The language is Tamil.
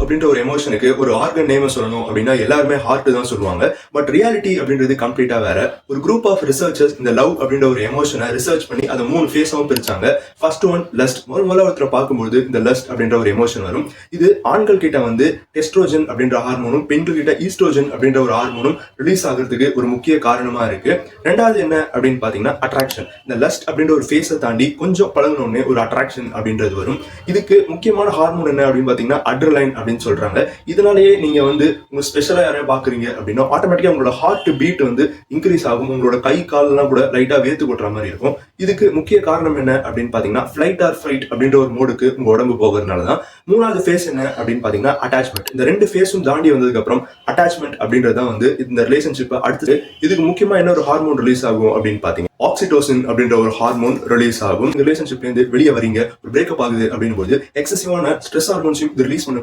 அப்படின்ற ஒரு எமோஷனுக்கு ஒரு ஆர்கன் நேம் சொல்லணும் அப்படின்னா எல்லாருமே ஹார்ட் தான் சொல்லுவாங்க. பட் ரியாலிட்டி அப்படின்றது கம்ப்ளீட்டா வேற. ஒரு குரூப் ஆஃப் ரிசர்ச்சர்ஸ் இந்த லவ் அப்படின்ற ஒரு எமோஷனை ரிசர்ச் பண்ணி அதை 3 ஃபேஸாவும் பிரிச்சாங்க. First one lust. முதல்ல ஒருத்தரை பார்க்கும்போது இந்த லஸ்ட் அப்படின்ற ஒரு எமோஷன் வரும். இது ஆண்கள் கிட்ட வந்து டெஸ்ட்ரோஜன் அப்படின்ற ஹார்மோனும் பெண்கள் கிட்ட ஈஸ்ட்ரோஜன் அப்படின்ற ஒரு ஹார்மோனும் ரிலீஸ் ஆகிறதுக்கு ஒரு முக்கிய காரணமா இருக்கு. ரெண்டாவது என்ன அப்படின்னு பாத்தீங்கன்னா அட்ராக்ஷன். இந்த லஸ்ட் அப்படின்ற ஒரு ஃபேஸை தாண்டி கொஞ்சம் பழகினோடனே ஒரு அட்ராக்ஷன் அப்படின்றது வரும். இதுக்கு முக்கியமான ஹார்மோன் என்ன அப்படின்னு பாத்தீங்கன்னா அட்ரலைன் அப்படின்னு சொல்றாங்க. இதனாலேயே நீங்க வந்து உங்க ஸ்பெஷலா யாரையும் பாக்குறீங்க அப்படின்னா ஆட்டோமேட்டிக்கா உங்களோட ஹார்ட் பீட் வந்து இன்க்ரீஸ் ஆகும். உங்களோட கை கால்லாம் கூட லைட்டா வேர்த்து கொட்டுற மாதிரி இருக்கும். இதுக்கு முக்கிய காரணம் என்ன அப்படின்னு பாத்தீங்கன்னா ஃபிளைட் ஆர் ஃபைட் அப்படின்ற ஒரு மோடுக்கு உங்க உடம்பு போகிறதுனாலதான். மூணாவது ஃபேஸ் என்ன அப்படின்னு பாத்தீங்கன்னா அட்டாச்மெண்ட். இந்த 2 ஃபேஸும் தாண்டி வந்ததுக்கு அப்புறம் அட்டாச்மெண்ட் அப்படின்றதான் வந்து இந்த ரிலேஷன்ஷிப்பை அடுத்து. இதுக்கு முக்கியமா என்ன ஒரு ஹார்மோன் ரிலீஸ் ஆகும் அப்படின்னு பாத்தீங்கன்னா ஆக்சிடோசின் அப்படின்ற ஒரு ஹார்மோன் ரிலீஸ் ஆகும். ரிலேஷன்ஷிப்ல இருந்து வெளியே வரீங்க, ஒரு பிரேக்கப் ஆகுது அப்படின் போது எக்ஸசிவான ஸ்ட்ரெஸ் ஹார்மோன்ஸையும் ரிலீஸ் பண்ண